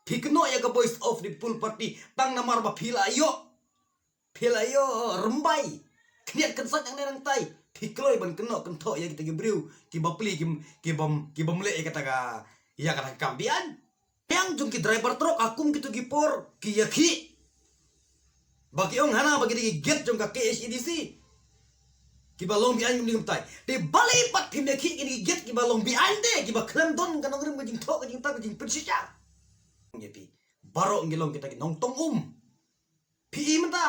Pikno ya ka voice of the full party tang namar ba philayo rembai kniat kan sak yang nang tai phikloi ban kno kan tho ya kita gibriu ki bapli ki bamle e kata ga ya kata kambian yang jung ki driver truk akum gitu gipor ki yakhi bagi ong hana bagi di get jung ka KSEDC ki balong bi an ngum tai de balai pat phim de ki get ki balong bi an de ki ba klem don kan ngrim jing tho jing ta jing pensisha ngepi baro ngilong kita ki nong tong pi menta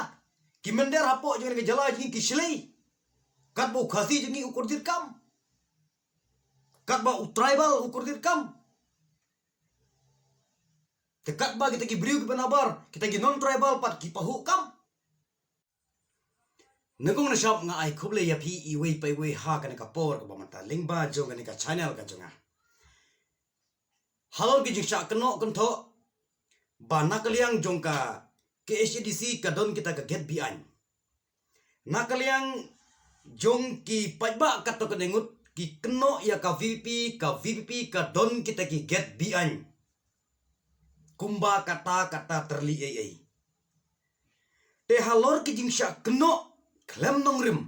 ki mender hapo jeng ke jala jing ki slei kat bo khasi jing ukur dirkam kat ba tribal ukur dirkam te kat ba kita ki briu ki penabar kita ki non tribal pat ki pahu kam nagong na shop nga ai khuble ya phi I wei pai wei ha kan ka por ka bamata lingba jong kan ka channel ka jonga halol ki jing sha kno kan tho ba nakaliang jongka KSEDC kadon kita ka get bian nakaliang jong ki pajba kato kenengut ki keno ya ka VP ka don kita ki get bian kumba kata terli ai te halor ki jingsha keno klem nongrim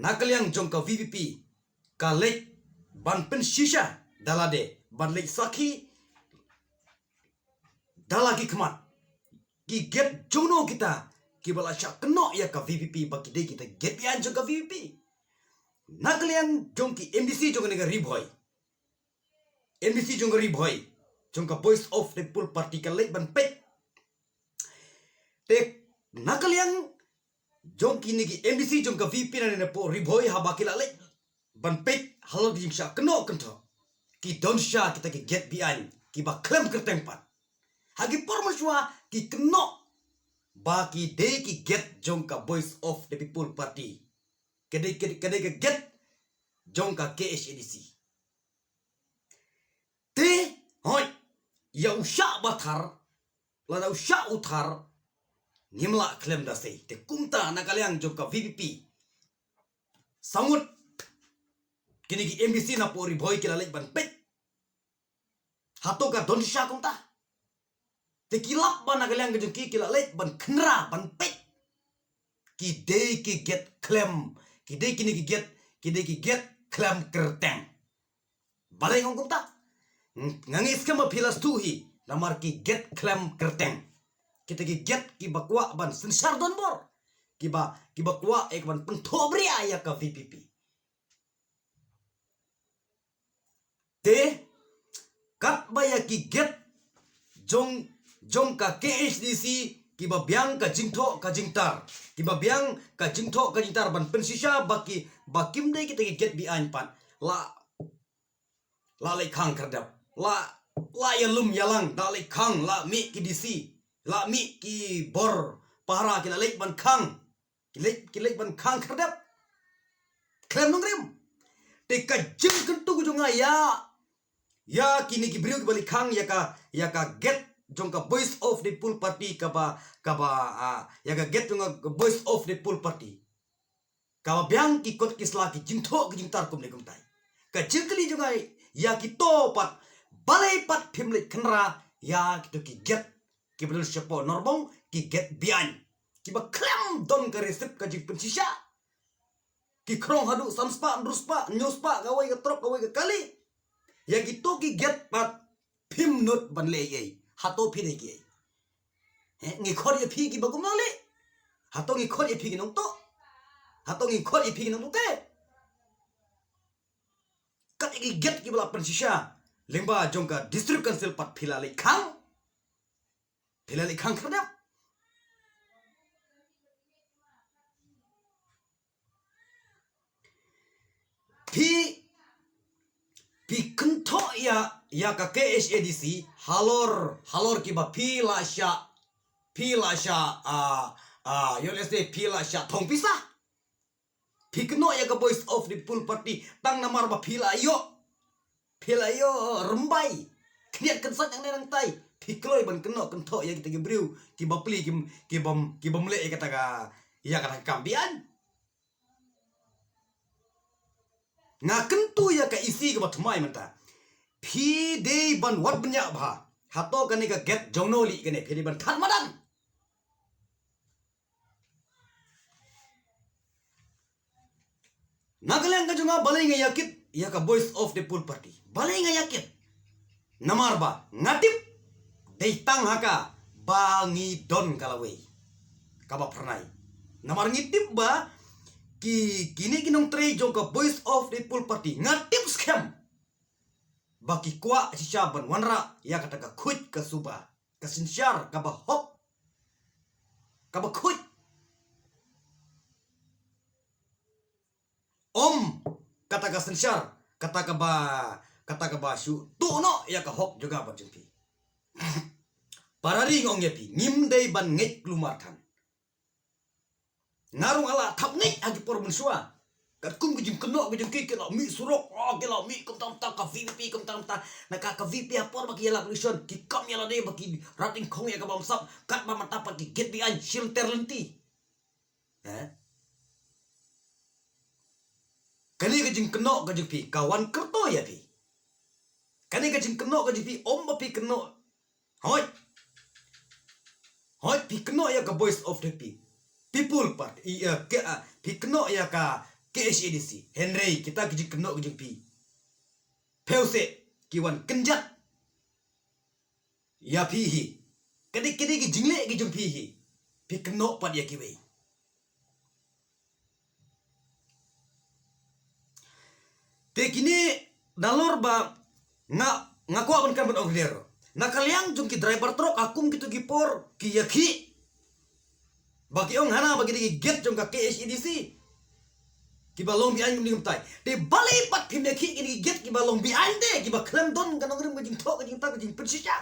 nakaliang jong ka VP ka lek ban pen shisha dalade ban lek sakhi dalagi kemat ki get jono kita ki bala syak keno ya ka VP baki de kita get bian jong ka VP nakalian jong ki MDC jong nega riboy MDC jong riboy jong ka voice of the full party ka lek ban pek te nakalian jong ki negi MDC jong ka VP na ne po riboy ha baki la lek ban pek halo jing syak keno kento ki don sha kita ki get bian ki ba klem kertempat hagi pormaswa ki keno baki de ki get jongka voice of the people party kede ke get jongka KSEDC te hoy ya usha bathar lada usha uthar nimla klem da sei te kumta nakaliang jongka VP sangut kini ki MBC na pori boy kila lek ban pet hato ka don sha kumta te kilap ban nakaliang gejong ki kila lek ban khnra ban pet ki de ki get klem ki de ki get klem kerteng balai ngong kumta ngangis kama pilas tuhi namar ki get klem kerteng kita ki get ki bakwa ban sensar don bor ki bakwa ek ban pentobri aya ka VPP te kat baya ki get jong ka KSEDC ki ba biang ka jingtho ka jingtar ki ba biang ka jingtho ka jingtar ban pensisha bakim de kita ki get bi an pan la le khang kardap la ya lum yalang da le khang la mi ki DC la mi ki bor para ki la le ban khang ki le ban khang kardap klem nongrim te ka jing kentu jonga ya kini ki briu ki bali khang ya ka get jongka voice of the full party kaba ya ka get jongka voice of the full party kaba biang ki kot kisla ki jingtho ki jingtar kum nekum tai ka jingkli jonga ya ki to pat balai pat phimle khnra ya ki to ki get ki bedul sepo norbong ki get bian ki ba klam don ka resep ka jing pensisha ki krong hadu samspa ndruspa nyuspa gawai ka trok gawai ka kali ya gitu ki get pat phim nut ban le ye hato phi ne ki ngi khor ye phi ki bagum le hato ngi khor ye phi ki nong to hato ngi khor ye phi ki nong te kat ki get ki bala pensisha lemba jongka district council pat phila le khang khada pi kentho ya ka KSEDC halor ki ba phila sha yo let's say phila sha thong pisa pi kno ya ka voice of the full party tang namar ba phila yo rembai kniat kan sak yang nang tai pi kloi ban kno kentho ya kita gibriu ki bapli ki bamle e kata ga ya kata kambian nga kentu ya ka isi ke bathmai mata phi de ban wat banya bha hato kani ka get jongnoli kene phiri ban than madan Nagalang ka junga balay nga yakit ya ka voice of the full party balay nga yakit namar ba ngatip deitang haka bangi don kalaway kaba pernai namar ngitip ba kini kinong tre jong ka voice of the full party ngatip scam baki kwa si Shaban wanra ya kata ka kuit ka suba ka sinsyar ka ba hop ka ba kuit om kata ka sinsyar kata ka ba shu tu no ya ka hop juga ba jempi parari ngong yepi ngim dei ban ngek klumartan ngarung ala thap ngek agi por mensua kat kum gijim keno gijim ki la mi surok ke la mi kum tam ta ka vp kum tam ta na ka vp apor baki la prison ki kam ya la de baki rating khong ya ka bam sap kat ba mata pa ki get bi an shelter lenti kani gijim keno gijim pi kawan kerto ya pi kani gijim keno gijim pi om ba pi keno hoi pi keno ya ka voice of the people part pi keno ya ka KSADC Henry kita gijim keno gijim pi peuse kiwan kenjat ya pi hi kani gijim le gijim pi hi pi keno pat ya kiwe te kini nalor ba ngaku aban kan ban ogdero nakaliang jung ki driver truk akum kitu gipor ki yakhi bagi ong hana bagi di get jung ka KSADC ki balong bi an ngum tai te balai pat phim yakhi ki get ki balong bi an de ki ba klam don kan ngrim jing thok jing ta jing persisya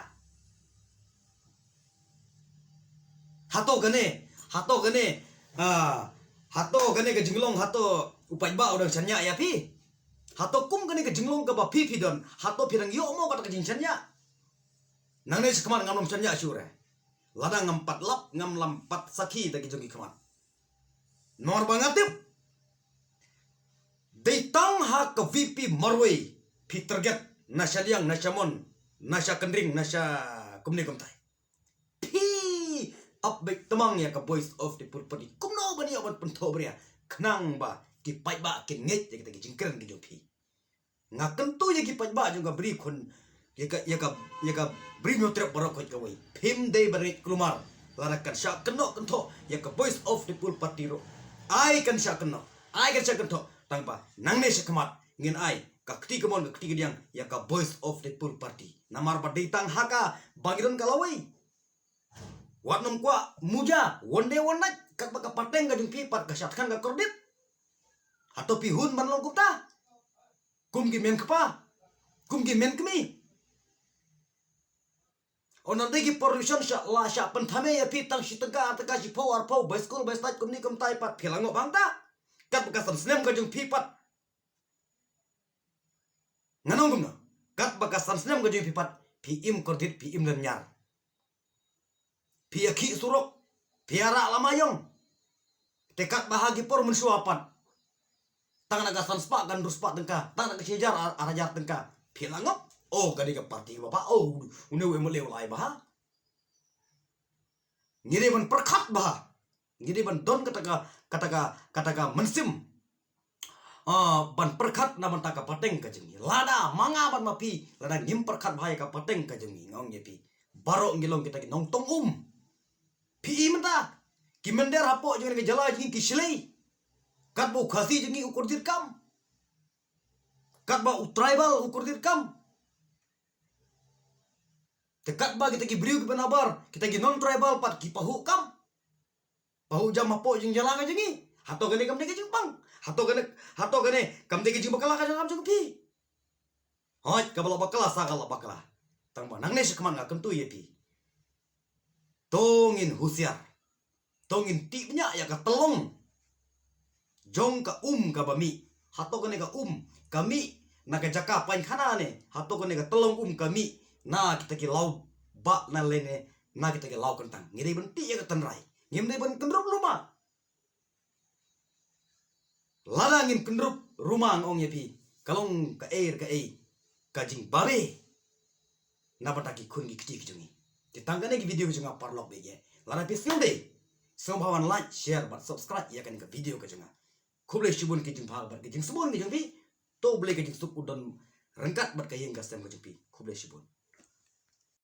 hato gane ke jinglong hato upai ba odang sanya ya pi hato kum gane ke jinglong ka ba pi don hato pirang yo mo kata ke jing sanya nang ne sekaman ngam sanya syure ladang ngampat lap ngam lampat sakhi tagi jongi kaman nor bangatip deitang ha ka VP marway pi target nasya liang nasya mon nasya kendring nasya kumni kumtai pi upback temang ya ka voice of the full party kumno bani abat pentho bria khnang ba ki pai ba ki nget ya kita ki jingkren ki jopi ngaken tu ya ki pai ba juga beri khun ya ka beri nyotrep barok ka wai phim dei bari klumar larakan syak keno kento ya ka voice of the full party ro ai kan syak keno tangpa nang ne sekmat ngin ai ka kti kemon ka kti gidiang ya ka voice of the full party namar ba deitang haka bagiron kalawai watnom kwa muja wonde wonat kat baka pateng ga jung pipat ka syatkan ga kordit atau pihun man long kupta kum gi men kapa kum gi men kemi onan degi pollution sha la sha penthame ya pitang shitanga ataka shi power po by school by state kumni kum tai pat philango bangta kat baka sam ga jung pipat nganong gumna kat baka sam ga jung pipat pi im kordit pi im len nyar pi akhi surok piara lamayong tekat bahagi por mensuapan tang naga sanspa kan ruspa tengka tang naga sejar arajar tengka pilangop oh kadi ka parti bapa oh une we meleu lai bah ngire ban perkhat bah ngire ban don kata mensim ban perkhat na ban taka pateng ka jengi lada manga ban mapi lada ngim perkhat bahai ka pateng ka jengi ngong yepi baro ngilong kita ki nong tong pi menta kimender hapo jengi ke jala jengi kislei kat bo khasi jengi ukur dirkam kat ba tribal ukur dirkam tekat ba kita ki briu ki penabar kita ki non tribal pat ki pahu kam pahu jam hapo jeng jala ka jengi hato gane kam deke jingpang hato gane kam deke jing bakala ka jam jeng pi hoj ka bala bakala sa kala bakala tang ba nang ne sekman ga kentu ye pi tongin husiar tongin tipnya ya ka telong jong ka ka bami hato gane ka kami na ka jaka pain khana ne hato gane ka telong kami na kita ki lau ba na lene na kita ki lau kentang ngiri benti ya ka tenrai ngim dei ban kendrup rumah ladangin kendrup rumah ngong ye pi kalong ka air ka jing babe nabataki kun gi kiti kijungi titangane gi video kijunga parlok bege lara pisil de sombawan like share bat subscribe ya kan ke video kijunga kuble shibun kijung phal bat kijung subun kijung bi to ble kijung suk udon rengkat bat kayeng gasem kijung pi kuble shibun